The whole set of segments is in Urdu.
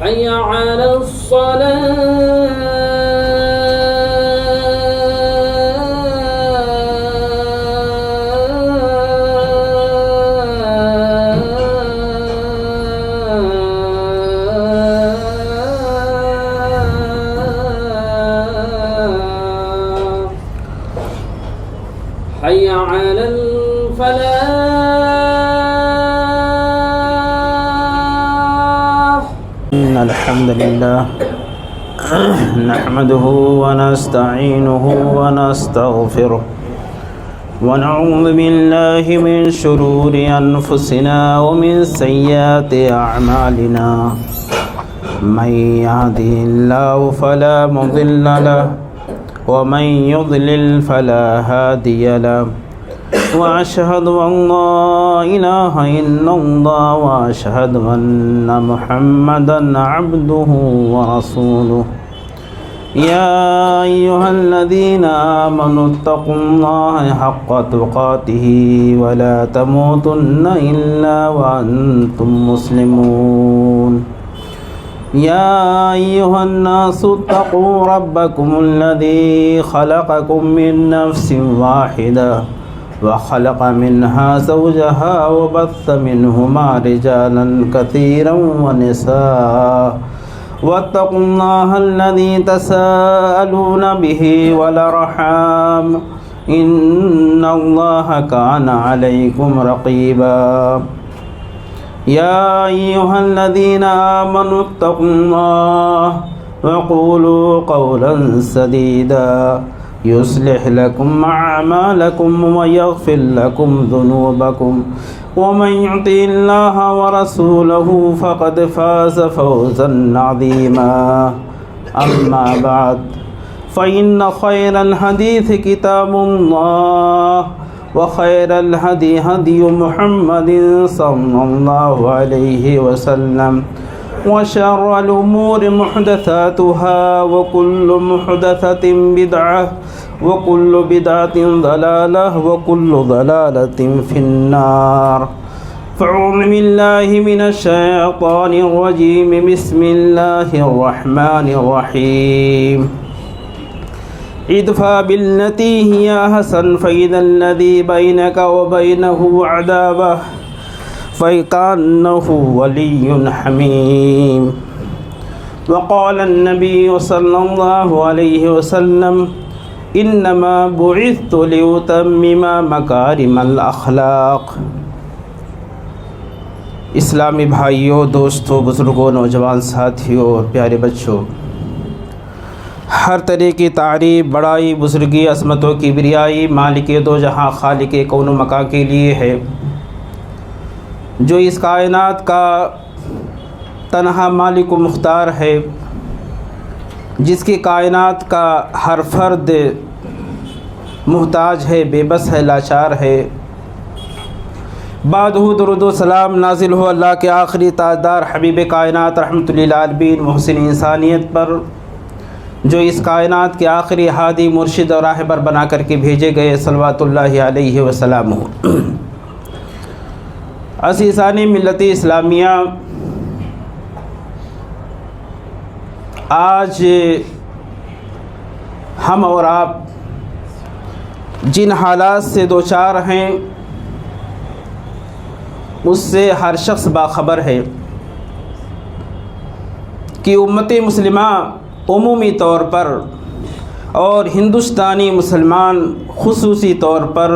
حي على حي على الفلاح. إن الحمد لله نحمده ونستعينه ونستغفره ونعوذ بالله من شرور أنفسنا ومن سيئات أعمالنا من يهده الله فلا مضل له ومن يضلل فلا هادي له وأشهد أن لا إله إلا الله وأشهد أن محمدا عبده ورسوله يا أيها الذين آمنوا اتقوا الله حق تقاته ولا تموتن إلا وأنتم مسلمون يا أيها الناس اتقوا ربكم الذي خلقكم من نفس واحدة وخلق منها زوجها وبث منهما رجالا كثيرا ونساء واتقوا الله الذي تساءلون به والأرحام إن الله كان عليكم رقيبا يا أيها الذين آمنوا اتقوا الله وقولوا قولا سديدا يصلح لكم أعمالكم ويغفر لكم ذنوبكم ومن يطع الله ورسوله فقد فاز فوزا عظيما أما بعد فإن خير الحديث كتاب الله وخير الهدي هدي محمد صلى الله عليه وسلم وشر الأمور محدثاتها وكل محدثة بدعة وكل بدعة ضلالة وكل ضلالة في النار. فأعوذ بالله من الشيطان الرجيم. بسم الله الرحمن الرحيم. ادفع بالتي هي أحسن فإذا الذي بينك وبينه عداوة فكأنه ولي حميم. وقال النبي صلى الله عليه وسلم إنما بعثت لأتمم مكارم الأخلاق. اسلامی بھائیوں، دوستوں، بزرگوں، نوجوان ساتھیوں اور پیارے بچوں، ہر طرح کی تعریف، بڑائی، بزرگی، عظمت و کبریائی مالک دو جہاں خالق کون و مکان کے لیے ہے، جو اس کائنات کا تنہا مالک و مختار ہے، جس کی کائنات کا ہر فرد محتاج ہے، بے بس ہے، لاچار ہے۔ بعد درود و سلام نازل ہو اللہ کے آخری تاجدار حبیب کائنات رحمت للعالمین محسن انسانیت پر، جو اس کائنات کے آخری ہادی، مرشد اور راہبر بنا کر کے بھیجے گئے صلوات اللہ علیہ وسلم۔ عزیزان ملت اسلامیہ، آج ہم اور آپ جن حالات سے دوچار ہیں اس سے ہر شخص باخبر ہے کہ امت مسلمہ عمومی طور پر اور ہندوستانی مسلمان خصوصی طور پر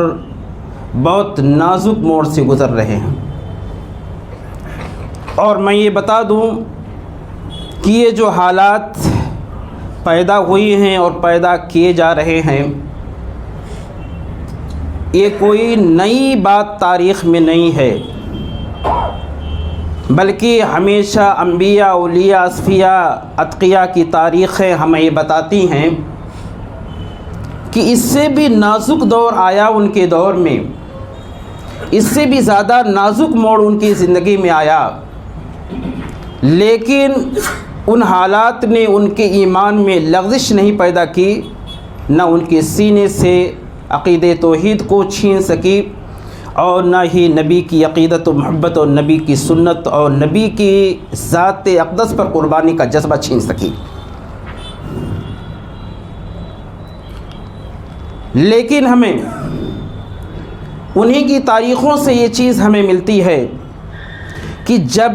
بہت نازک موڑ سے گزر رہے ہیں، اور میں یہ بتا دوں کہ یہ جو حالات پیدا ہوئی ہیں اور پیدا کیے جا رہے ہیں، یہ کوئی نئی بات تاریخ میں نہیں ہے، بلکہ ہمیشہ انبیاء، اولیاء، اصفیاء، اتقیاء کی تاریخیں ہمیں یہ بتاتی ہیں کہ اس سے بھی نازک دور آیا ان کے دور میں، اس سے بھی زیادہ نازک موڑ ان کی زندگی میں آیا، لیکن ان حالات نے ان کے ایمان میں لغزش نہیں پیدا کی، نہ ان کے سینے سے عقیدہ توحید کو چھین سکی، اور نہ ہی نبی کی عقیدت و محبت اور نبی کی سنت اور نبی کی ذات اقدس پر قربانی کا جذبہ چھین سکی۔ لیکن ہمیں انہی کی تاریخوں سے یہ چیز ہمیں ملتی ہے کہ جب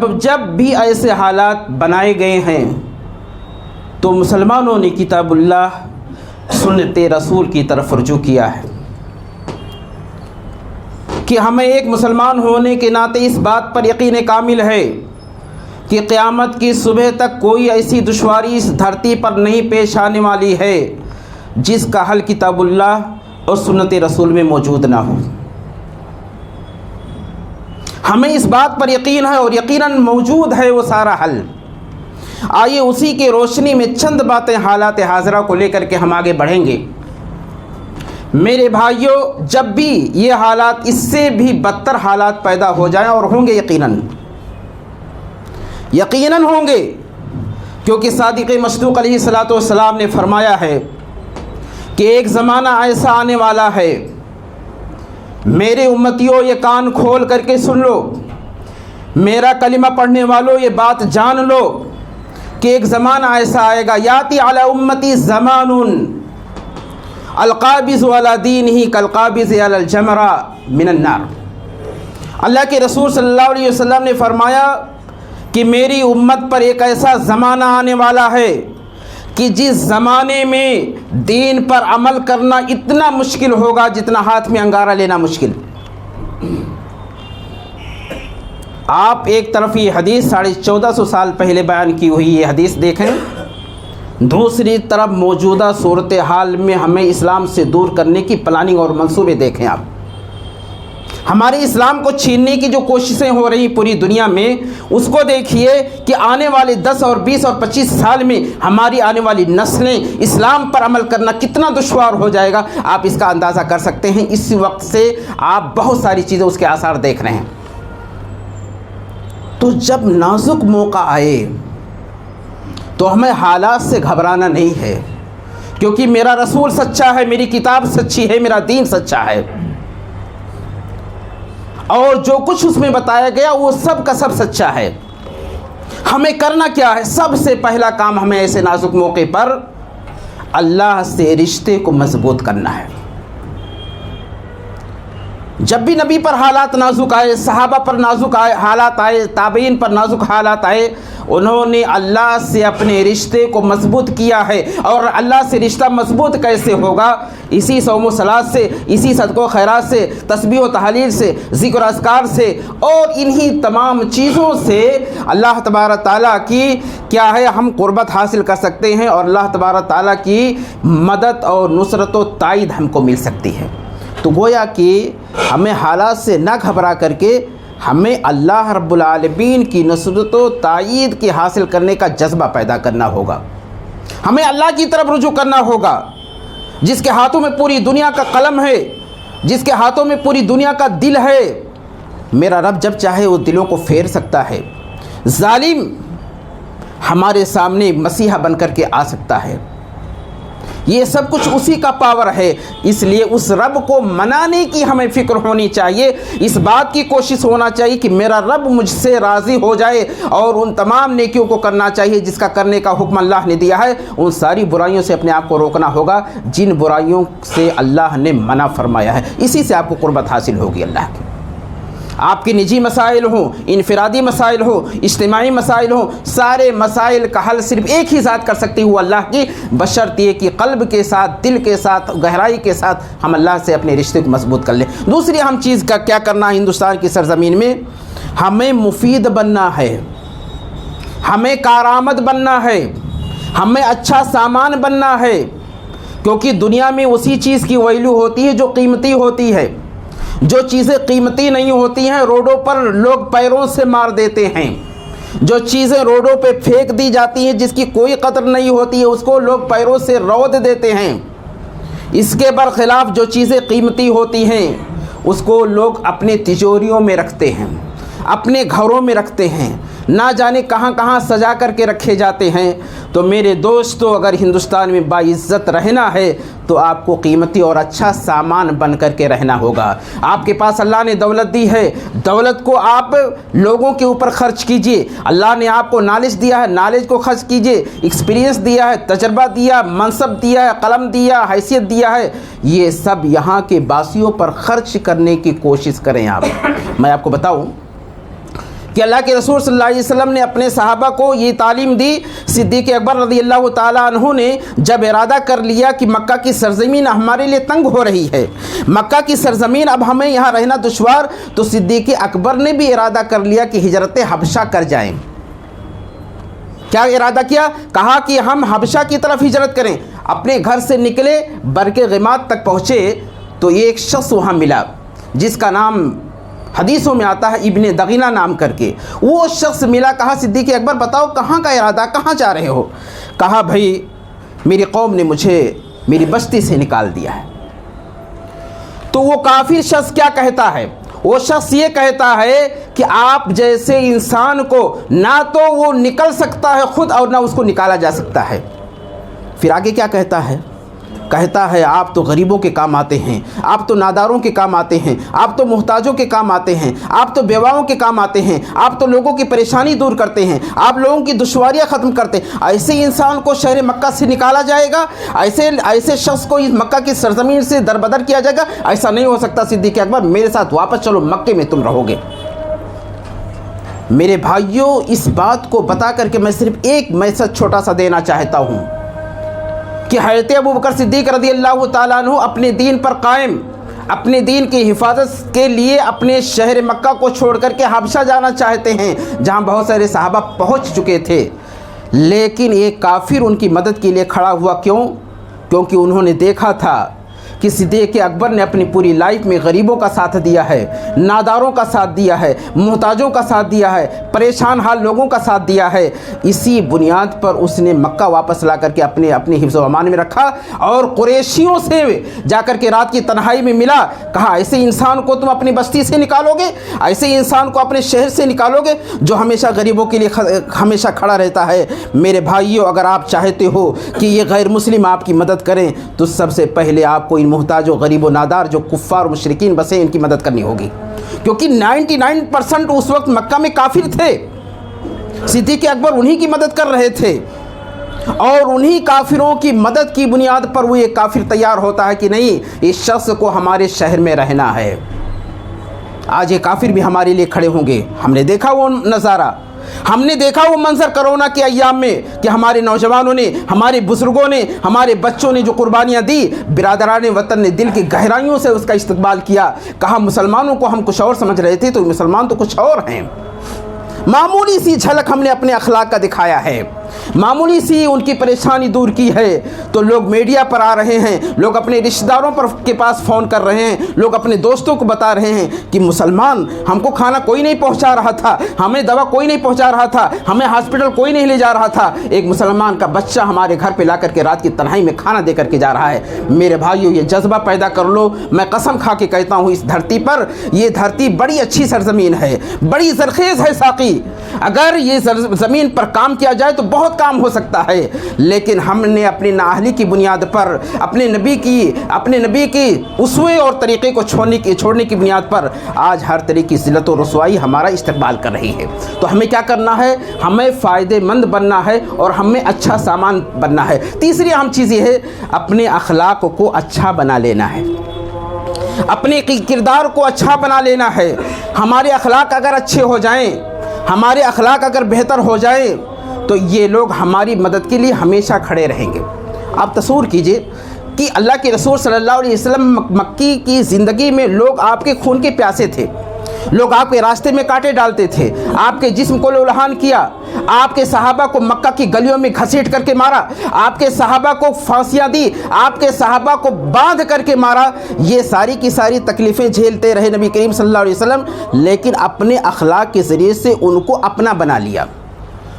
بھی ایسے حالات بنائے گئے ہیں تو مسلمانوں نے کتاب اللہ سنت رسول کی طرف رجوع کیا ہے کہ ہمیں ایک مسلمان ہونے کے ناطے اس بات پر یقین کامل ہے کہ قیامت کی صبح تک کوئی ایسی دشواری اس دھرتی پر نہیں پیش آنے والی ہے جس کا حل کتاب اللہ اور سنت رسول میں موجود نہ ہو۔ ہمیں اس بات پر یقین ہے اور یقیناً موجود ہے وہ سارا حل۔ آئیے اسی کی روشنی میں چند باتیں حالات حاضرہ کو لے کر کے ہم آگے بڑھیں گے۔ میرے بھائیوں، جب بھی یہ حالات اس سے بھی بدتر حالات پیدا ہو جائیں، اور ہوں گے یقیناً ہوں گے، کیونکہ صادق مصدوق علیہ الصلوۃ والسلام نے فرمایا ہے کہ ایک زمانہ ایسا آنے والا ہے، میرے امتیوں یہ کان کھول کر کے سن لو، میرا کلمہ پڑھنے والوں یہ بات جان لو کہ ایک زمانہ ایسا آئے گا، یاتی علی امتی زمان القابض علی دینہ کالقابض علی الجمرہ من النار۔ اللہ کے رسول صلی اللہ علیہ وسلم نے فرمایا کہ میری امت پر ایک ایسا زمانہ آنے والا ہے کہ جس زمانے میں دین پر عمل کرنا اتنا مشکل ہوگا جتنا ہاتھ میں انگارہ لینا مشکل۔ آپ ایک طرف یہ حدیث 1450 سال پہلے بیان کی ہوئی یہ حدیث دیکھیں، دوسری طرف موجودہ صورتحال میں ہمیں اسلام سے دور کرنے کی پلاننگ اور منصوبے دیکھیں۔ آپ ہمارے اسلام کو چھیننے کی جو کوششیں ہو رہی پوری دنیا میں، اس کو دیکھیے کہ آنے والے 10 اور 20 اور 25 سال میں ہماری آنے والی نسلیں اسلام پر عمل کرنا کتنا دشوار ہو جائے گا، آپ اس کا اندازہ کر سکتے ہیں۔ اس وقت سے آپ بہت ساری چیزیں اس کے آثار دیکھ رہے ہیں۔ تو جب نازک موقع آئے تو ہمیں حالات سے گھبرانا نہیں ہے، کیونکہ میرا رسول سچا ہے، میری کتاب سچی ہے، میرا دین سچا ہے، اور جو کچھ اس میں بتایا گیا وہ سب کا سب سچا ہے۔ ہمیں کرنا کیا ہے؟ سب سے پہلا کام ہمیں ایسے نازک موقع پر اللہ سے رشتے کو مضبوط کرنا ہے۔ جب بھی نبی پر حالات نازک آئے، صحابہ پر نازک حالات آئے، تابعین پر نازک حالات آئے، انہوں نے اللہ سے اپنے رشتے کو مضبوط کیا ہے۔ اور اللہ سے رشتہ مضبوط کیسے ہوگا؟ اسی صوم و صلات سے، اسی صدقہ و خیرات سے، تسبیح و تحلیل سے، ذکر و اذکار سے، اور انہی تمام چیزوں سے اللہ تبارک تعالیٰ کی کیا ہے ہم قربت حاصل کر سکتے ہیں، اور اللہ تبارک تعالیٰ کی مدد اور نصرت و تائید ہم کو مل سکتی ہے۔ تو گویا کہ ہمیں حالات سے نہ گھبرا کر کے ہمیں اللہ رب العالمین کی نصرت و تائید کی حاصل کرنے کا جذبہ پیدا کرنا ہوگا۔ ہمیں اللہ کی طرف رجوع کرنا ہوگا، جس کے ہاتھوں میں پوری دنیا کا قلم ہے، جس کے ہاتھوں میں پوری دنیا کا دل ہے۔ میرا رب جب چاہے وہ دلوں کو پھیر سکتا ہے، ظالم ہمارے سامنے مسیحا بن کر کے آ سکتا ہے۔ یہ سب کچھ اسی کا پاور ہے، اس لیے اس رب کو منانے کی ہمیں فکر ہونی چاہیے، اس بات کی کوشش ہونا چاہیے کہ میرا رب مجھ سے راضی ہو جائے، اور ان تمام نیکیوں کو کرنا چاہیے جس کا کرنے کا حکم اللہ نے دیا ہے۔ ان ساری برائیوں سے اپنے آپ کو روکنا ہوگا جن برائیوں سے اللہ نے منع فرمایا ہے، اسی سے آپ کو قربت حاصل ہوگی اللہ کی۔ آپ کے نجی مسائل ہوں، انفرادی مسائل ہوں، اجتماعی مسائل ہوں، سارے مسائل کا حل صرف ایک ہی ذات کر سکتی ہو اللہ کی، بشرط یہ کہ قلب کے ساتھ، دل کے ساتھ، گہرائی کے ساتھ ہم اللہ سے اپنے رشتے کو مضبوط کر لیں۔ دوسری ہم چیز کا کیا کرنا ہے ہندوستان کی سرزمین میں؟ ہمیں مفید بننا ہے، ہمیں کارآمد بننا ہے، ہمیں اچھا سامان بننا ہے، کیونکہ دنیا میں اسی چیز کی ویلیو ہوتی ہے جو قیمتی ہوتی ہے۔ جو چیزیں قیمتی نہیں ہوتی ہیں روڈوں پر لوگ پیروں سے مار دیتے ہیں، جو چیزیں روڈوں پہ پھینک دی جاتی ہیں جس کی کوئی قدر نہیں ہوتی ہے اس کو لوگ پیروں سے رود دیتے ہیں۔ اس کے برخلاف جو چیزیں قیمتی ہوتی ہیں اس کو لوگ اپنے تجوریوں میں رکھتے ہیں، اپنے گھروں میں رکھتے ہیں، نہ جانے کہاں کہاں سجا کر کے رکھے جاتے ہیں۔ تو میرے دوستو، اگر ہندوستان میں باعزت رہنا ہے تو آپ کو قیمتی اور اچھا سامان بن کر کے رہنا ہوگا۔ آپ کے پاس اللہ نے دولت دی ہے، دولت کو آپ لوگوں کے اوپر خرچ کیجئے۔ اللہ نے آپ کو نالج دیا ہے، نالج کو خرچ کیجئے۔ ایکسپیرینس دیا ہے، تجربہ دیا، منصب دیا ہے، قلم دیا، حیثیت دیا ہے، یہ سب یہاں کے باسیوں پر خرچ کرنے کی کوشش کریں آپ۔ میں آپ کو بتاؤں کہ اللہ کے رسول صلی اللہ علیہ وسلم نے اپنے صحابہ کو یہ تعلیم دی۔ صدیق اکبر رضی اللہ تعالیٰ عنہ نے جب ارادہ کر لیا کہ مکہ کی سرزمین ہمارے لیے تنگ ہو رہی ہے، مکہ کی سرزمین اب ہمیں یہاں رہنا دشوار، تو صدیق اکبر نے بھی ارادہ کر لیا کہ ہجرت حبشہ کر جائیں۔ کیا ارادہ کیا؟ کہا کہ ہم حبشہ کی طرف ہجرت کریں۔ اپنے گھر سے نکلے، برق غماد تک پہنچے تو ایک شخص وہاں ملا جس کا نام حدیثوں میں آتا ہے ابن دغینہ نام کر کے۔ وہ شخص ملا، کہا صدیق اکبر بتاؤ کہاں کا ارادہ، کہاں جا رہے ہو؟ کہا بھائی میری قوم نے مجھے میری بستی سے نکال دیا ہے۔ تو وہ کافر شخص کیا کہتا ہے؟ وہ شخص یہ کہتا ہے کہ آپ جیسے انسان کو نہ تو وہ نکل سکتا ہے خود اور نہ اس کو نکالا جا سکتا ہے۔ پھر آگے کیا کہتا ہے؟ کہتا ہے آپ تو غریبوں کے کام آتے ہیں، آپ تو ناداروں کے کام آتے ہیں، آپ تو محتاجوں کے کام آتے ہیں، آپ تو بیواؤں کے کام آتے ہیں، آپ تو لوگوں کی پریشانی دور کرتے ہیں، آپ لوگوں کی دشواریاں ختم کرتے ہیں۔ ایسے انسان کو شہر مکہ سے نکالا جائے گا؟ ایسے شخص کو اس مکہ کی سرزمین سے دربدر کیا جائے گا؟ ایسا نہیں ہو سکتا۔ صدیق اکبر میرے ساتھ واپس چلو، مکے میں تم رہو گے۔ میرے بھائیوں، اس بات کو بتا کر کے میں صرف ایک میسج چھوٹا سا دینا چاہتا ہوں کہ حضرت ابوبکر صدیق رضی اللہ تعالیٰ عنہ اپنے دین پر قائم، اپنے دین کی حفاظت کے لیے اپنے شہر مکہ کو چھوڑ کر کے حبشہ جانا چاہتے ہیں جہاں بہت سارے صحابہ پہنچ چکے تھے، لیکن ایک کافر ان کی مدد کے لیے کھڑا ہوا۔ کیوں؟ کیونکہ انہوں نے دیکھا تھا کہ صدیق اکبر نے اپنی پوری لائف میں غریبوں کا ساتھ دیا ہے، ناداروں کا ساتھ دیا ہے، محتاجوں کا ساتھ دیا ہے، پریشان حال لوگوں کا ساتھ دیا ہے۔ اسی بنیاد پر اس نے مکہ واپس لا کر کے اپنے حفظ و امان میں رکھا اور قریشیوں سے جا کر کے رات کی تنہائی میں ملا۔ کہا ایسے انسان کو تم اپنی بستی سے نکالو گے؟ ایسے انسان کو اپنے شہر سے نکالو گے جو ہمیشہ غریبوں کے لیے ہمیشہ کھڑا رہتا ہے؟ میرے بھائیوں، اگر آپ چاہتے ہو کہ یہ غیر مسلم آپ کی مدد کریں تو سب سے پہلے آپ کو محتاج و غریب و نادار جو کفار و مشرکین بسے ان کی مدد کرنی ہوگی، کیونکہ 99% اس وقت مکہ میں کافر تھے۔ صدیق اکبر انہی کی مدد کر رہے تھے اور انہی کافروں کی مدد کی بنیاد پر وہ ایک کافر تیار ہوتا ہے کہ نہیں، اس شخص کو ہمارے شہر میں رہنا ہے۔ آج یہ کافر بھی ہمارے لیے کھڑے ہوں گے۔ ہم نے دیکھا وہ نظارہ، ہم نے دیکھا وہ منظر کرونا کے ایام میں کہ ہمارے نوجوانوں نے، ہمارے بزرگوں نے، ہمارے بچوں نے جو قربانیاں دی، برادران وطن نے دل کی گہرائیوں سے اس کا استقبال کیا۔ کہا مسلمانوں کو ہم کچھ اور سمجھ رہے تھے تو مسلمان تو کچھ اور ہیں۔ معمولی سی جھلک ہم نے اپنے اخلاق کا دکھایا ہے، معمولی سی ان کی پریشانی دور کی ہے، تو لوگ میڈیا پر آ رہے ہیں، لوگ اپنے رشتہ داروں کے پاس فون کر رہے ہیں، لوگ اپنے دوستوں کو بتا رہے ہیں کہ مسلمان، ہم کو کھانا کوئی نہیں پہنچا رہا تھا، ہمیں دوا کوئی نہیں پہنچا رہا تھا، ہمیں ہاسپٹل کوئی نہیں لے جا رہا تھا، ایک مسلمان کا بچہ ہمارے گھر پہ لا کر کے رات کی تنہائی میں کھانا دے کر کے جا رہا ہے۔ میرے بھائیوں، یہ جذبہ پیدا کر لو۔ میں قسم کھا کے کہتا ہوں، اس دھرتی پر، یہ دھرتی بڑی اچھی سرزمین ہے، بڑی زرخیز ہے ساقی۔ اگر یہ زمین پر کام کیا جائے تو بہت کام ہو سکتا ہے، لیکن ہم نے اپنی نااہلی کی بنیاد پر، اپنے نبی کی اسوے اور طریقے کو چھوڑنے کی بنیاد پر آج ہر طرح کی ذلت و رسوائی ہمارا استقبال کر رہی ہے۔ تو ہمیں کیا کرنا ہے؟ ہمیں فائدے مند بننا ہے اور ہمیں اچھا سامان بننا ہے۔ تیسری اہم چیز یہ ہے، اپنے اخلاق کو اچھا بنا لینا ہے، اپنے کردار کو اچھا بنا لینا ہے۔ ہمارے اخلاق اگر اچھے ہو جائیں، ہمارے اخلاق اگر بہتر ہو جائیں تو یہ لوگ ہماری مدد کے لیے ہمیشہ کھڑے رہیں گے۔ آپ تصور کیجئے کہ اللہ کے رسول صلی اللہ علیہ وسلم مکی کی زندگی میں لوگ آپ کے خون کے پیاسے تھے، لوگ آپ کے راستے میں کانٹے ڈالتے تھے، آپ کے جسم کو لولہان کیا، آپ کے صحابہ کو مکہ کی گلیوں میں گھسیٹ کر کے مارا، آپ کے صحابہ کو پھانسیاں دی، آپ کے صحابہ کو باندھ کر کے مارا۔ یہ ساری کی ساری تکلیفیں جھیلتے رہے نبی کریم صلی اللہ علیہ وسلم، لیکن اپنے اخلاق کے ذریعے سے ان کو اپنا بنا لیا۔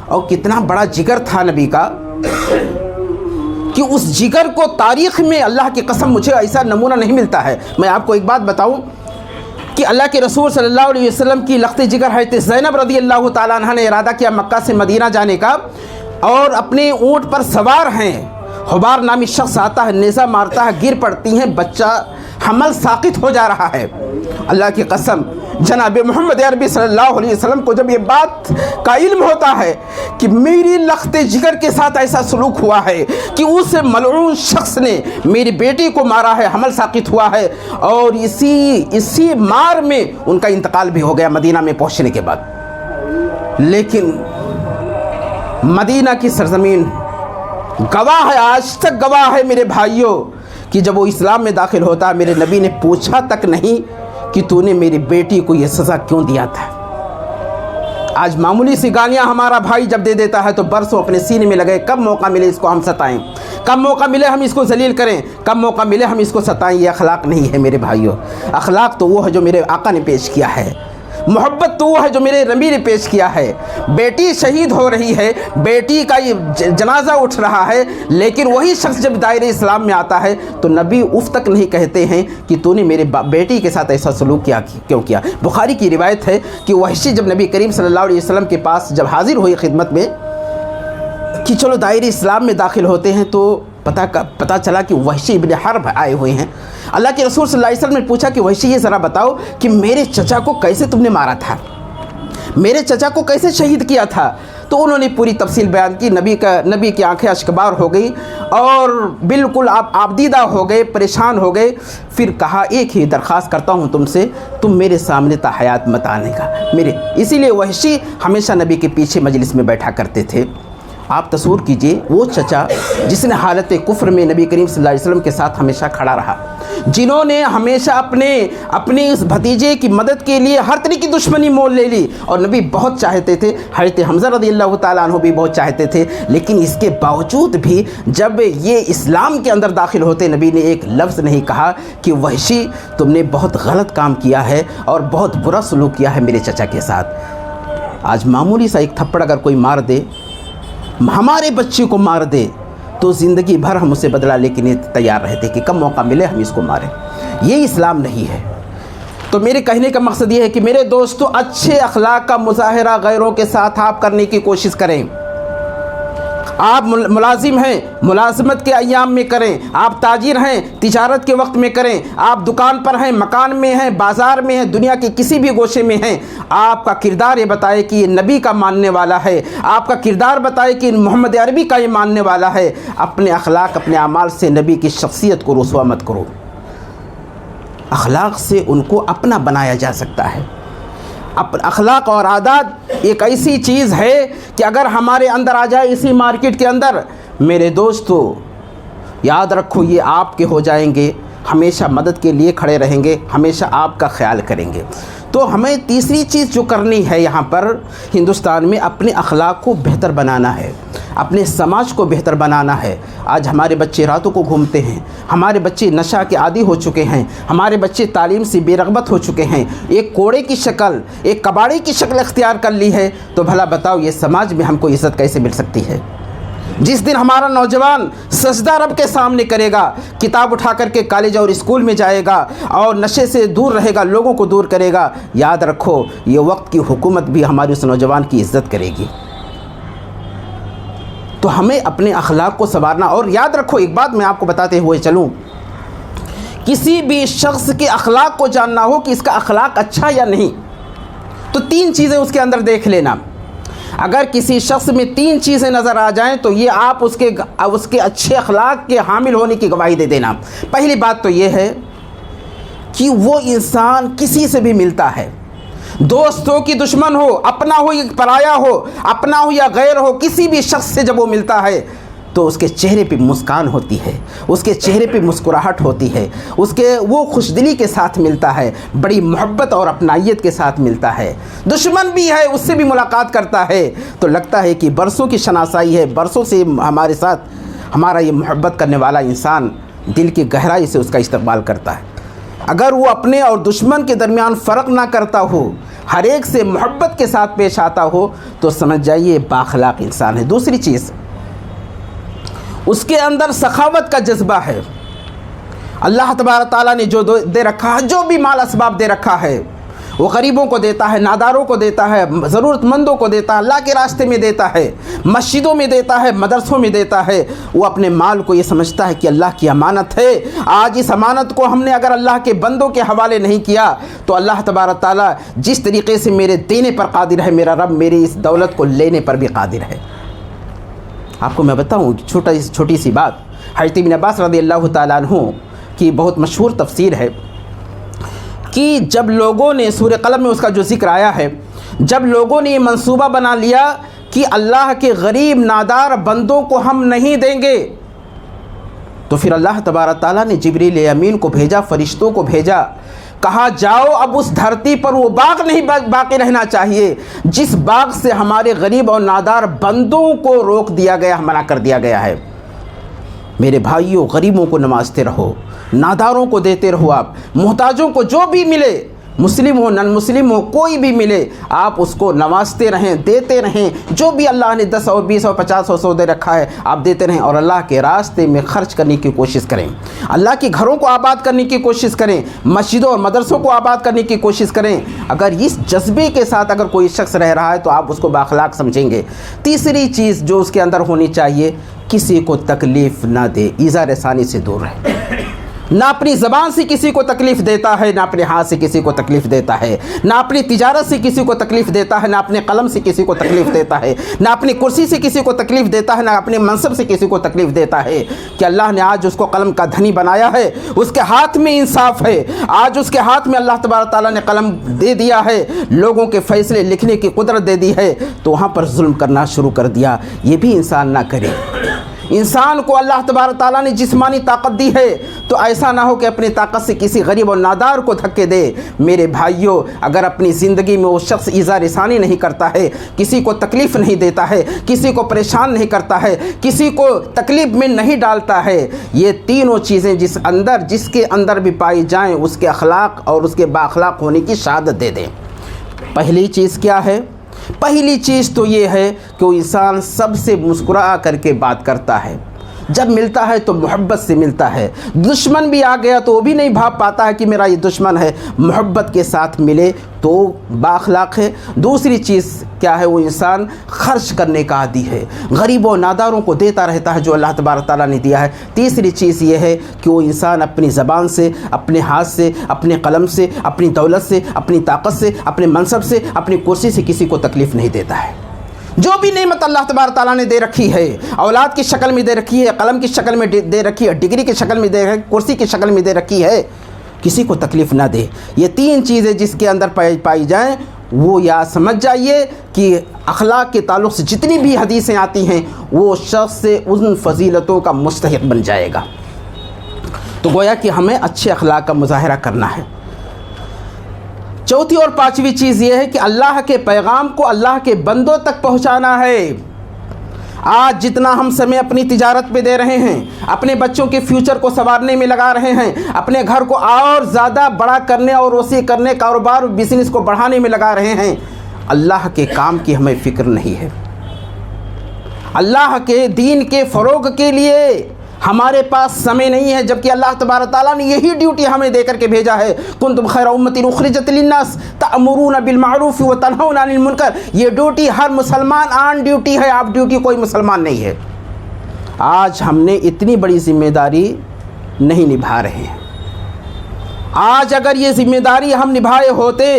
اور کتنا بڑا جگر تھا نبی کا کہ اس جگر کو تاریخ میں، اللہ کی قسم مجھے ایسا نمونہ نہیں ملتا ہے۔ میں آپ کو ایک بات بتاؤں کہ اللہ کے رسول صلی اللہ علیہ وسلم کی لخت جگر حضرت زینب رضی اللہ تعالیٰ عنہ نے ارادہ کیا مکہ سے مدینہ جانے کا، اور اپنے اونٹ پر سوار ہیں، حبار نامی شخص آتا ہے، نیزہ مارتا ہے، گر پڑتی ہیں، بچہ حمل ساقط ہو جا رہا ہے۔ اللہ کی قسم، جناب محمد عربی صلی اللہ علیہ وسلم کو جب یہ بات کا علم ہوتا ہے کہ میری لخت جگر کے ساتھ ایسا سلوک ہوا ہے کہ اس ملعون شخص نے میری بیٹی کو مارا ہے، حمل ساقط ہوا ہے، اور اسی مار میں ان کا انتقال بھی ہو گیا مدینہ میں پہنچنے کے بعد، لیکن مدینہ کی سرزمین گواہ ہے، آج تک گواہ ہے میرے بھائیوں، کہ جب وہ اسلام میں داخل ہوتا، میرے نبی نے پوچھا تک نہیں کہ تو نے میری بیٹی کو یہ سزا کیوں دیا تھا۔ آج معمولی سی گالیاں ہمارا بھائی جب دے دیتا ہے تو برسوں اپنے سینے میں لگے، کب موقع ملے اس کو ہم ستائیں، کب موقع ملے ہم اس کو ذلیل کریں، کب موقع ملے ہم اس کو ستائیں۔ یہ اخلاق نہیں ہے میرے بھائیوں، اخلاق تو وہ ہے جو میرے آقا نے پیش کیا ہے، محبت تو وہ ہے جو میرے نبی نے پیش کیا ہے۔ بیٹی شہید ہو رہی ہے، بیٹی کا یہ جنازہ اٹھ رہا ہے، لیکن وہی شخص جب دائرے اسلام میں آتا ہے تو نبی اف تک نہیں کہتے ہیں کہ تو نے میرے بیٹی کے ساتھ ایسا سلوک کیوں کیا۔ بخاری کی روایت ہے کہ وحشی جب نبی کریم صلی اللہ علیہ وسلم کے پاس جب حاضر ہوئی خدمت میں کہ چلو دائرے اسلام میں داخل ہوتے ہیں، تو پتہ چلا کہ وحشی ابن حرب آئے ہوئے ہیں۔ اللہ کے رسول صلی اللہ علیہ وسلم نے پوچھا کہ وحشی یہ ذرا بتاؤ کہ میرے چچا کو کیسے تم نے مارا تھا، میرے چچا کو کیسے شہید کیا تھا؟ تو انہوں نے پوری تفصیل بیان کی۔ نبی کی آنکھیں اشکبار ہو گئی اور بالکل آپ آبدیدہ ہو گئے، پریشان ہو گئے۔ پھر کہا ایک ہی درخواست کرتا ہوں تم سے، تم میرے سامنے تا حیات مت آنے کا اسی لیے وحشی ہمیشہ نبی کے پیچھے مجلس میں بیٹھا کرتے تھے۔ آپ تصور کیجئے وہ چچا جس نے حالت کفر میں نبی کریم صلی اللہ علیہ وسلم کے ساتھ ہمیشہ کھڑا رہا، جنہوں نے ہمیشہ اپنے اس بھتیجے کی مدد کے لیے ہر طرح کی دشمنی مول لے لی، اور نبی بہت چاہتے تھے، حضرت حمزہ رضی اللہ تعالیٰ عنہ بھی بہت چاہتے تھے، لیکن اس کے باوجود بھی جب یہ اسلام کے اندر داخل ہوتے نبی نے ایک لفظ نہیں کہا کہ وحشی تم نے بہت غلط کام کیا ہے اور بہت برا سلوک کیا ہے میرے چچا کے ساتھ۔ آج معمولی سا ایک تھپڑ اگر کوئی مار دے، ہمارے بچے کو مار دے، تو زندگی بھر ہم اسے بدلہ لینے تیار رہتے کہ کب موقع ملے ہم اس کو ماریں۔ یہ اسلام نہیں ہے۔ تو میرے کہنے کا مقصد یہ ہے کہ میرے دوستو، اچھے اخلاق کا مظاہرہ غیروں کے ساتھ آپ کرنے کی کوشش کریں۔ آپ ملازم ہیں، ملازمت کے ایام میں کریں، آپ تاجر ہیں، تجارت کے وقت میں کریں، آپ دکان پر ہیں، مکان میں ہیں، بازار میں ہیں، دنیا کے کسی بھی گوشے میں ہیں، آپ کا کردار یہ بتائے کہ یہ نبی کا ماننے والا ہے، آپ کا کردار بتائے کہ محمد عربی کا یہ ماننے والا ہے۔ اپنے اخلاق، اپنے اعمال سے نبی کی شخصیت کو رسوا مت کرو۔ اخلاق سے ان کو اپنا بنایا جا سکتا ہے۔ اخلاق اور عادات ایک ایسی چیز ہے کہ اگر ہمارے اندر آ جائے اسی مارکیٹ کے اندر، میرے دوستو یاد رکھو یہ آپ کے ہو جائیں گے، ہمیشہ مدد کے لیے کھڑے رہیں گے، ہمیشہ آپ کا خیال کریں گے۔ تو ہمیں تیسری چیز جو کرنی ہے یہاں پر ہندوستان میں، اپنے اخلاق کو بہتر بنانا ہے، اپنے سماج کو بہتر بنانا ہے۔ آج ہمارے بچے راتوں کو گھومتے ہیں، ہمارے بچے نشہ کے عادی ہو چکے ہیں، ہمارے بچے تعلیم سے بے رغبت ہو چکے ہیں، ایک کوڑے کی شکل، ایک کباڑی کی شکل اختیار کر لی ہے۔ تو بھلا بتاؤ یہ سماج میں ہم کو عزت کیسے مل سکتی ہے؟ جس دن ہمارا نوجوان سجدہ رب کے سامنے کرے گا، کتاب اٹھا کر کے کالج اور اسکول میں جائے گا اور نشے سے دور رہے گا، لوگوں کو دور کرے گا، یاد رکھو یہ وقت کی حکومت بھی ہمارے اس نوجوان کی عزت کرے گی۔ تو ہمیں اپنے اخلاق کو سنوارنا، اور یاد رکھو ایک بات میں آپ کو بتاتے ہوئے چلوں، کسی بھی شخص کے اخلاق کو جاننا ہو کہ اس کا اخلاق اچھا یا نہیں، تو تین چیزیں اس کے اندر دیکھ لینا۔ اگر کسی شخص میں تین چیزیں نظر آ جائیں تو یہ آپ اس کے اچھے اخلاق کے حامل ہونے کی گواہی دے دینا۔ پہلی بات تو یہ ہے کہ وہ انسان کسی سے بھی ملتا ہے، دوست ہو کہ دشمن ہو، اپنا ہو یا پرایا ہو، اپنا ہو یا غیر ہو، کسی بھی شخص سے جب وہ ملتا ہے تو اس کے چہرے پہ مسکان ہوتی ہے، اس کے چہرے پہ مسکراہٹ ہوتی ہے، وہ خوش دلی کے ساتھ ملتا ہے، بڑی محبت اور اپنائیت کے ساتھ ملتا ہے۔ دشمن بھی ہے، اس سے بھی ملاقات کرتا ہے تو لگتا ہے کہ برسوں کی شناسائی ہے، برسوں سے ہمارے ساتھ ہمارا یہ محبت کرنے والا انسان دل کی گہرائی سے اس کا استقبال کرتا ہے۔ اگر وہ اپنے اور دشمن کے درمیان فرق نہ کرتا ہو، ہر ایک سے محبت کے ساتھ پیش آتا ہو، تو سمجھ جائیے بااخلاق انسان ہے۔ دوسری چیز، اس کے اندر سخاوت کا جذبہ ہے، اللہ تبارک تعالیٰ نے جو دے رکھا ہے، جو بھی مال اسباب دے رکھا ہے، وہ غریبوں کو دیتا ہے، ناداروں کو دیتا ہے، ضرورت مندوں کو دیتا ہے، اللہ کے راستے میں دیتا ہے، مسجدوں میں دیتا ہے، مدرسوں میں دیتا ہے۔ وہ اپنے مال کو یہ سمجھتا ہے کہ اللہ کی امانت ہے۔ آج اس امانت کو ہم نے اگر اللہ کے بندوں کے حوالے نہیں کیا تو اللہ تبارک تعالیٰ جس طریقے سے میرے دینے پر قادر ہے، میرا رب میری اس دولت کو لینے پر بھی قادر ہے۔ آپ کو میں بتاؤں چھوٹی سی بات، حضرت ابن عباس رضی اللہ تعالیٰ عنہ کی بہت مشہور تفسیر ہے کہ جب لوگوں نے سورہ قلم میں اس کا جو ذکر آیا ہے، جب لوگوں نے یہ منصوبہ بنا لیا کہ اللہ کے غریب نادار بندوں کو ہم نہیں دیں گے، تو پھر اللہ تبارک تعالیٰ نے جبریل امین کو بھیجا، فرشتوں کو بھیجا، کہا جاؤ اب اس دھرتی پر وہ باغ نہیں باقی رہنا چاہیے جس باغ سے ہمارے غریب اور نادار بندوں کو روک دیا گیا، منع کر دیا گیا ہے۔ میرے بھائیوں، غریبوں کو نوازتے رہو، ناداروں کو دیتے رہو، آپ محتاجوں کو جو بھی ملے، مسلم ہو نن مسلم ہو کوئی بھی ملے، آپ اس کو نوازتے رہیں، دیتے رہیں، جو بھی اللہ نے 10 اور 20 اور 50 اور 100 دے رکھا ہے آپ دیتے رہیں، اور اللہ کے راستے میں خرچ کرنے کی کوشش کریں، اللہ کے گھروں کو آباد کرنے کی کوشش کریں، مسجدوں اور مدرسوں کو آباد کرنے کی کوشش کریں۔ اگر اس جذبے کے ساتھ اگر کوئی شخص رہ رہا ہے تو آپ اس کو بااخلاق سمجھیں گے۔ تیسری چیز جو اس کے اندر ہونی چاہیے، کسی کو تکلیف نہ دے، ایذا رسانی سے دور رہے۔ نہ اپنی زبان سے کسی کو تکلیف دیتا ہے، نہ اپنے ہاتھ سے کسی کو تکلیف دیتا ہے، نہ اپنی تجارت سے کسی کو تکلیف دیتا ہے، نہ اپنے قلم سے کسی کو تکلیف دیتا ہے، نہ اپنی کرسی سے کسی کو تکلیف دیتا ہے، نہ اپنے منصب سے کسی کو تکلیف دیتا ہے۔ کہ اللہ نے آج اس کو قلم کا دھنی بنایا ہے، اس کے ہاتھ میں انصاف ہے، آج اس کے ہاتھ میں اللہ تبارک تعالیٰ نے قلم دے دیا ہے، لوگوں کے فیصلے لکھنے کی قدرت دے دی ہے، تو وہاں پر ظلم کرنا شروع کر دیا۔ یہ بھی انسان نہ کرے۔ انسان کو اللہ تبارک تعالیٰ نے جسمانی طاقت دی ہے تو ایسا نہ ہو کہ اپنی طاقت سے کسی غریب اور نادار کو دھکے دے۔ میرے بھائیوں، اگر اپنی زندگی میں وہ شخص ایذا رسانی نہیں کرتا ہے، کسی کو تکلیف نہیں دیتا ہے، کسی کو پریشان نہیں کرتا ہے، کسی کو تکلیف میں نہیں ڈالتا ہے، یہ تینوں چیزیں جس کے اندر بھی پائی جائیں اس کے اخلاق اور اس کے بااخلاق ہونے کی شہادت دے دیں۔ پہلی چیز کیا ہے؟ پہلی چیز تو یہ ہے کہ وہ انسان سب سے مسکرا کر کے بات کرتا ہے، جب ملتا ہے تو محبت سے ملتا ہے۔ دشمن بھی آ گیا تو وہ بھی نہیں بھاپ پاتا ہے کہ میرا یہ دشمن ہے، محبت کے ساتھ ملے تو بااخلاق ہے۔ دوسری چیز کیا ہے؟ وہ انسان خرچ کرنے کا عادی ہے، غریبوں ناداروں کو دیتا رہتا ہے جو اللہ تبارک تعالیٰ نے دیا ہے۔ تیسری چیز یہ ہے کہ وہ انسان اپنی زبان سے، اپنے ہاتھ سے، اپنے قلم سے، اپنی دولت سے، اپنی طاقت سے، اپنے منصب سے، اپنی کرسی سے کسی کو تکلیف نہیں دیتا ہے۔ جو بھی نعمت اللہ تبارک تعالیٰ نے دے رکھی ہے، اولاد کی شکل میں دے رکھی ہے، قلم کی شکل میں دے رکھی ہے، ڈگری کی شکل میں دے رکھی ہے، کرسی کی شکل میں دے رکھی ہے، کسی کو تکلیف نہ دے۔ یہ تین چیزیں جس کے اندر پائی جائیں وہ یا سمجھ جائیے کہ اخلاق کے تعلق سے جتنی بھی حدیثیں آتی ہیں وہ شخص سے ان فضیلتوں کا مستحق بن جائے گا۔ تو گویا کہ ہمیں اچھے اخلاق کا مظاہرہ کرنا ہے۔ چوتھی اور پانچویں چیز یہ ہے کہ اللہ کے پیغام کو اللہ کے بندوں تک پہنچانا ہے۔ آج جتنا ہم سمے اپنی تجارت پہ دے رہے ہیں، اپنے بچوں کے فیوچر کو سنوارنے میں لگا رہے ہیں، اپنے گھر کو اور زیادہ بڑا کرنے اور وسیع کرنے، کاروبار بزنس کو بڑھانے میں لگا رہے ہیں، اللہ کے کام کی ہمیں فکر نہیں ہے۔ اللہ کے دین کے فروغ کے لیے ہمارے پاس سمے نہیں ہے، جبکہ اللہ تبارک تعالیٰ نے یہی ڈیوٹی ہمیں دے کر کے بھیجا ہے۔ کنتم خیر امۃ اخرجت للناس تأمرون بالمعروف وتنہون عن المنکر۔ یہ ڈیوٹی ہر مسلمان آن ڈیوٹی ہے، آپ ڈیوٹی کوئی مسلمان نہیں ہے۔ آج ہم نے اتنی بڑی ذمہ داری نہیں نبھا رہے ہیں۔ آج اگر یہ ذمہ داری ہم نبھائے ہوتے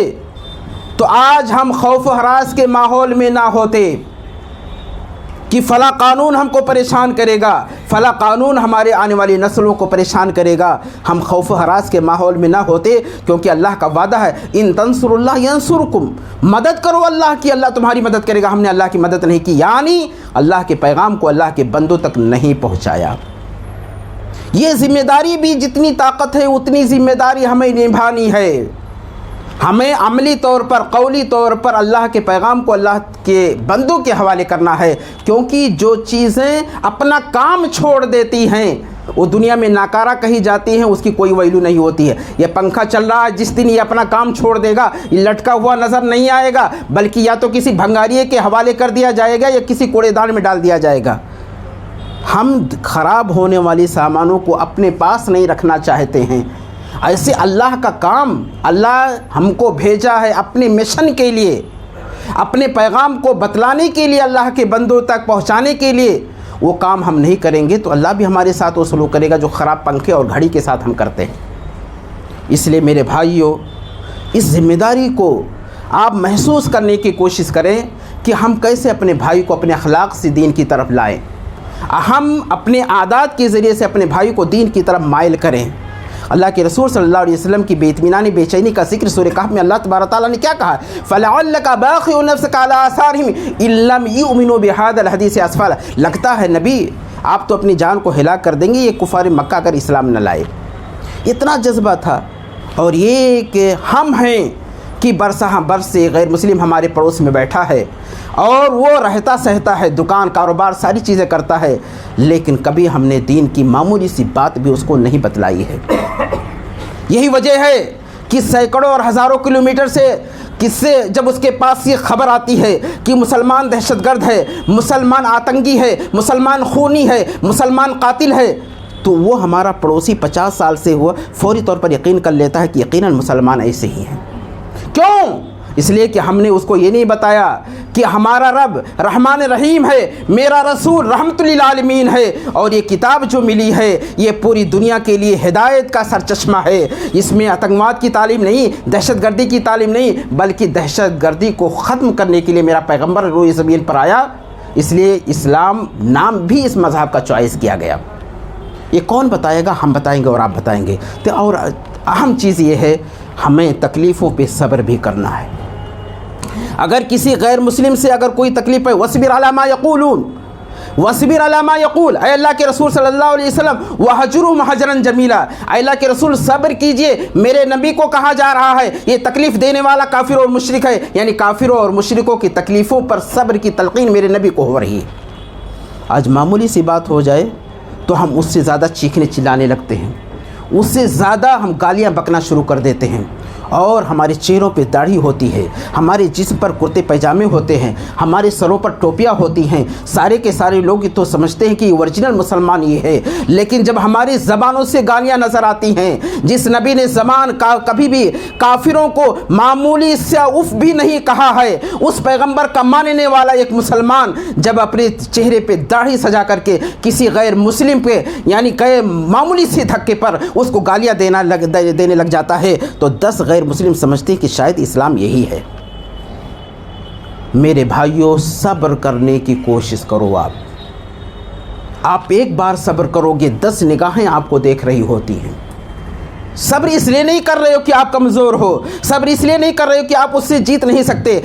تو آج ہم خوف و ہراس کے ماحول میں نہ ہوتے کہ فلاں قانون ہم کو پریشان کرے گا، فلاں قانون ہمارے آنے والی نسلوں کو پریشان کرے گا۔ ہم خوف و ہراس کے ماحول میں نہ ہوتے، کیونکہ اللہ کا وعدہ ہے ان تنصروا اللہ ینصرکم، مدد کرو اللہ کی، اللہ تمہاری مدد کرے گا۔ ہم نے اللہ کی مدد نہیں کی، یعنی اللہ کے پیغام کو اللہ کے بندوں تک نہیں پہنچایا۔ یہ ذمہ داری بھی جتنی طاقت ہے اتنی ذمہ داری ہمیں نبھانی ہے۔ ہمیں عملی طور پر، قولی طور پر اللہ کے پیغام کو اللہ کے بندوں کے حوالے کرنا ہے، کیونکہ جو چیزیں اپنا کام چھوڑ دیتی ہیں وہ دنیا میں ناکارہ کہی جاتی ہیں، اس کی کوئی ویلو نہیں ہوتی ہے۔ یہ پنکھا چل رہا ہے، جس دن یہ اپنا کام چھوڑ دے گا یہ لٹکا ہوا نظر نہیں آئے گا، بلکہ یا تو کسی بھنگاریے کے حوالے کر دیا جائے گا یا کسی کوڑے دان میں ڈال دیا جائے گا۔ ہم خراب ہونے والی سامانوں کو اپنے پاس نہیں رکھنا چاہتے ہیں۔ ایسے اللہ کا کام، اللہ ہم کو بھیجا ہے اپنے مشن کے لیے، اپنے پیغام کو بتلانے کے لیے، اللہ کے بندوں تک پہنچانے کے لیے، وہ کام ہم نہیں کریں گے تو اللہ بھی ہمارے ساتھ وہ سلوک کرے گا جو خراب پنکھے اور گھڑی کے ساتھ ہم کرتے ہیں۔ اس لیے میرے بھائیوں، اس ذمہ داری کو آپ محسوس کرنے کی کوشش کریں کہ ہم کیسے اپنے بھائی کو اپنے اخلاق سے دین کی طرف لائیں، ہم اپنے عادات کے ذریعے سے اپنے بھائی کو دین کی طرف مائل کریں۔ اللہ کے رسول صلی اللہ علیہ وسلم کی بے اطمینانی بے چینی کا ذکر سورہ کہف میں اللہ تبارک تعالیٰ نے کیا کہا؟ فَلَعَلَّكَ بَاخِعٌ نَفْسَكَ عَلَىٰ آثَارِهِمْ إِن لَّمْ يُؤْمِنُوا بِهَٰذَا الْحَدِيثِ آسَفًا۔ لگتا ہے نبی آپ تو اپنی جان کو ہلاک کر دیں گے یہ کفار مکہ اگر اسلام نہ لائے۔ اتنا جذبہ تھا، اور یہ کہ ہم ہیں کہ برسہ برس سے غیر مسلم ہمارے پڑوس میں بیٹھا ہے اور وہ رہتا سہتا ہے، دکان کاروبار ساری چیزیں کرتا ہے، لیکن کبھی ہم نے دین کی معمولی سی بات بھی اس کو نہیں بتلائی ہے۔ یہی وجہ ہے کہ سینکڑوں اور ہزاروں کلومیٹر سے کس سے جب اس کے پاس یہ خبر آتی ہے کہ مسلمان دہشت گرد ہے، مسلمان آتنکی ہے، مسلمان خونی ہے، مسلمان قاتل ہے، تو وہ ہمارا پڑوسی 50 سال سے ہوا فوری طور پر یقین کر لیتا ہے کہ یقیناً مسلمان ایسے ہی ہیں۔ کیوں؟ اس لیے کہ ہم نے اس کو یہ نہیں بتایا کہ ہمارا رب رحمان رحیم ہے، میرا رسول رحمت للعالمین ہے، اور یہ کتاب جو ملی ہے یہ پوری دنیا کے لیے ہدایت کا سرچشمہ ہے۔ اس میں آتنکواد کی تعلیم نہیں، دہشت گردی کی تعلیم نہیں، بلکہ دہشت گردی کو ختم کرنے کے لیے میرا پیغمبر روئے زمین پر آیا۔ اس لیے اسلام نام بھی اس مذہب کا چوائس کیا گیا۔ یہ کون بتائے گا؟ ہم بتائیں گے اور آپ بتائیں گے۔ تو اور اہم چیز یہ ہے ہمیں تکلیفوں پہ صبر بھی کرنا ہے۔ اگر کسی غیر مسلم سے اگر کوئی تکلیف ہے، وَاصْبِرْ عَلَىٰ مَا يَقُولُونَ، وَاصْبِرْ عَلَىٰ مَا يَقُولُ، اے اللہ کے رسول صلی اللہ علیہ وسلم، وَاهْجُرْهُمْ هَجْرًا جَمِيلًا، اے اللہ کے رسول صبر کیجئے، میرے نبی کو کہا جا رہا ہے یہ تکلیف دینے والا کافر اور مشرک ہے، یعنی کافروں اور مشرکوں کی تکلیفوں پر صبر کی تلقین میرے نبی کو ہو رہی ہے۔ آج معمولی سی بات ہو جائے تو ہم اس سے زیادہ چیخنے چلانے لگتے ہیں، اس سے زیادہ ہم گالیاں بکنا شروع کر دیتے ہیں، اور ہمارے چہروں پہ داڑھی ہوتی ہے، ہمارے جسم پر کرتے پیجامے ہوتے ہیں، ہمارے سروں پر ٹوپیاں ہوتی ہیں، سارے کے سارے لوگ تو سمجھتے ہیں کہ اوریجنل مسلمان یہ ہے، لیکن جب ہماری زبانوں سے گالیاں نظر آتی ہیں، جس نبی نے کبھی بھی کافروں کو معمولی سا اف بھی نہیں کہا ہے، اس پیغمبر کا ماننے والا ایک مسلمان جب اپنے چہرے پہ داڑھی سجا کر کے کسی غیر مسلم پہ یعنی کہ معمولی سے دھکے پر اس کو گالیاں دینے لگ جاتا ہے تو 10 غیر مسلم سمجھتے ہیں کہ شاید اسلام یہی ہے۔ میرے بھائیوں، صبر کرنے کی کوشش کرو۔ آپ ایک بار صبر کرو گے 10 نگاہیں آپ کو دیکھ رہی ہوتی ہیں۔ صبر اس لیے نہیں کر رہے ہو کہ آپ کمزور ہو، صبر اس لیے نہیں کر رہے ہو کہ آپ اس سے جیت نہیں سکتے،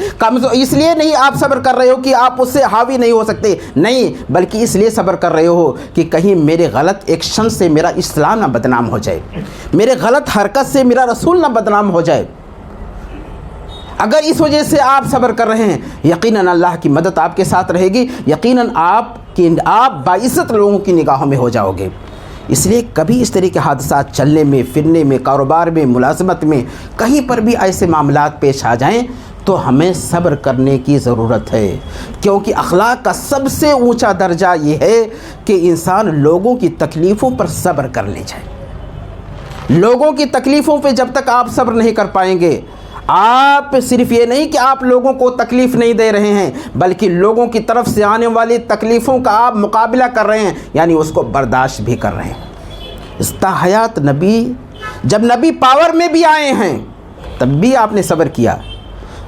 اس لیے نہیں آپ صبر کر رہے ہو کہ آپ اس سے حاوی نہیں ہو سکتے، نہیں، بلکہ اس لیے صبر کر رہے ہو کہ کہیں میرے غلط ایکشن سے میرا اسلام نہ بدنام ہو جائے، میرے غلط حرکت سے میرا رسول نہ بدنام ہو جائے۔ اگر اس وجہ سے آپ صبر کر رہے ہیں، یقیناً اللہ کی مدد آپ کے ساتھ رہے گی، یقیناً آپ باعزت لوگوں کی نگاہوں میں ہو جاؤ گے۔ اس لیے کبھی اس طرح کے حادثات چلنے میں، پھرنے میں، کاروبار میں، ملازمت میں، کہیں پر بھی ایسے معاملات پیش آ جائیں تو ہمیں صبر کرنے کی ضرورت ہے، کیونکہ اخلاق کا سب سے اونچا درجہ یہ ہے کہ انسان لوگوں کی تکلیفوں پر صبر کر لے جائے۔ لوگوں کی تکلیفوں پہ جب تک آپ صبر نہیں کر پائیں گے، آپ صرف یہ نہیں کہ آپ لوگوں کو تکلیف نہیں دے رہے ہیں، بلکہ لوگوں کی طرف سے آنے والی تکلیفوں کا آپ مقابلہ کر رہے ہیں، یعنی اس کو برداشت بھی کر رہے ہیں۔ استحیات نبی، جب نبی پاور میں بھی آئے ہیں تب بھی آپ نے صبر کیا۔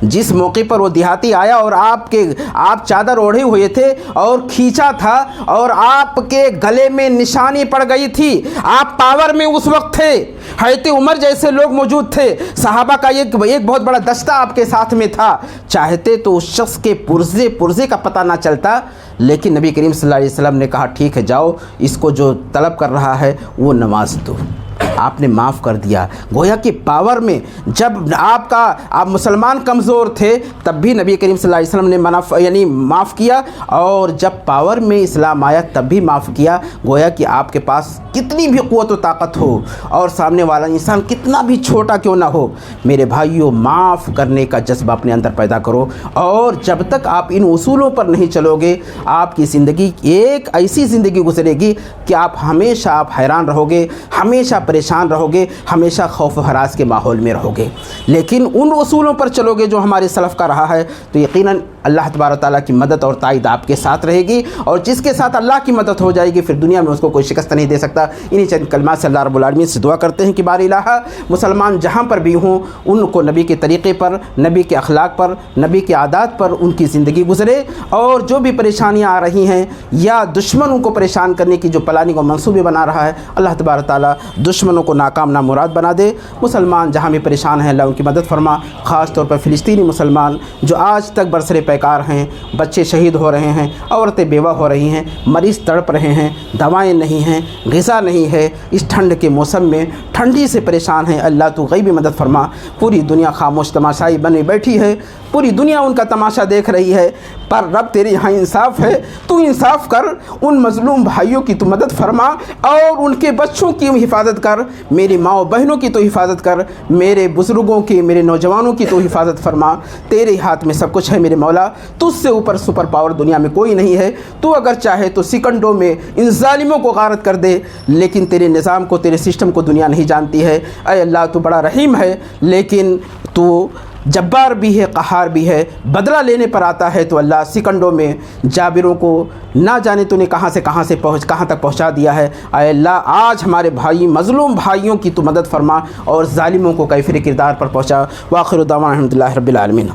جس موقع پر وہ دیہاتی آیا اور آپ چادر اوڑھے ہوئے تھے اور کھینچا تھا اور آپ کے گلے میں نشانی پڑ گئی تھی، آپ پاور میں اس وقت تھے، حضرت عمر جیسے لوگ موجود تھے، صحابہ کا ایک بہت بڑا دستہ آپ کے ساتھ میں تھا، چاہتے تو اس شخص کے پرزے کا پتہ نہ چلتا، لیکن نبی کریم صلی اللہ علیہ وسلم نے کہا ٹھیک ہے جاؤ، اس کو جو طلب کر رہا ہے وہ نواز دو۔ آپ نے معاف کر دیا۔ گویا کہ پاور میں جب آپ مسلمان کمزور تھے تب بھی نبی کریم صلی اللہ علیہ وسلم نے معاف کیا، اور جب پاور میں اسلام آیا تب بھی معاف کیا۔ گویا کہ آپ کے پاس کتنی بھی قوت و طاقت ہو اور سامنے والا انسان کتنا بھی چھوٹا کیوں نہ ہو، میرے بھائیوں معاف کرنے کا جذبہ اپنے اندر پیدا کرو، اور جب تک آپ ان اصولوں پر نہیں چلو گے آپ کی زندگی ایک ایسی زندگی گزرے گی کہ آپ ہمیشہ حیران رہو گے، ہمیشہ پریشان رہو گے، ہمیشہ خوف و ہراس کے ماحول میں رہو گے۔ لیکن ان اصولوں پر چلو گے جو ہمارے سلف کا رہا ہے تو یقیناً اللہ تبارک و تعالیٰ کی مدد اور تائید آپ کے ساتھ رہے گی، اور جس کے ساتھ اللہ کی مدد ہو جائے گی پھر دنیا میں اس کو کوئی شکست نہیں دے سکتا۔ انہی چند کلمات سے اللہ رب العالمین سے دعا کرتے ہیں کہ بار الہ مسلمان جہاں پر بھی ہوں ان کو نبی کے طریقے پر، نبی کے اخلاق پر، نبی کے عادات پر ان کی زندگی گزرے، اور جو بھی پریشانیاں آ رہی ہیں یا دشمن ان کو پریشان کرنے کی جو پلاننگ اور منصوبے بنا رہا ہے، اللہ تبارک تعالیٰ دشمنوں کو ناکام نامراد بنا دے۔ مسلمان جہاں بھی پریشان ہیں اللہ ان کی مدد فرما، خاص طور پر فلسطینی مسلمان جو آج تک برسر پیکار ہیں، بچے شہید ہو رہے ہیں، عورتیں بیوہ ہو رہی ہیں، مریض تڑپ رہے ہیں، دوائیں نہیں ہیں، غذا نہیں ہے، اس ٹھنڈ کے موسم میں ٹھنڈی سے پریشان ہیں، اللہ تو غیبی مدد فرما۔ پوری دنیا خاموش تماشائی بنے بیٹھی ہے، پوری دنیا ان کا تماشا دیکھ رہی ہے، پر رب تیرے یہاں انصاف ہے، تو انصاف کر، ان مظلوم بھائیوں کی تو مدد فرما اور ان کے بچوں کی حفاظت کر، میری ماں و بہنوں کی تو حفاظت کر، میرے بزرگوں کی، میرے نوجوانوں کی تو حفاظت فرما۔ تیرے ہاتھ میں سب کچھ ہے میرے مولا، تجھ سے اوپر سپر پاور دنیا میں کوئی نہیں ہے، تو اگر چاہے تو سیکنڈوں میں ان ظالموں کو غارت کر دے، لیکن تیرے نظام کو، تیرے سسٹم کو دنیا نہیں جانتی ہے۔ اے اللہ تو بڑا رحیم ہے، لیکن تو جبار بھی ہے، قہار بھی ہے، بدلہ لینے پر آتا ہے، تو اللہ سیکنڈوں میں جابروں کو نہ جانے تو نے کہاں تک پہنچا دیا ہے۔ اے اللہ آج ہمارے بھائی مظلوم بھائیوں کی تو مدد فرما اور ظالموں کو کیفر کردار پر پہنچا۔ وآخر دعوانا الحمدللہ رب العالمین۔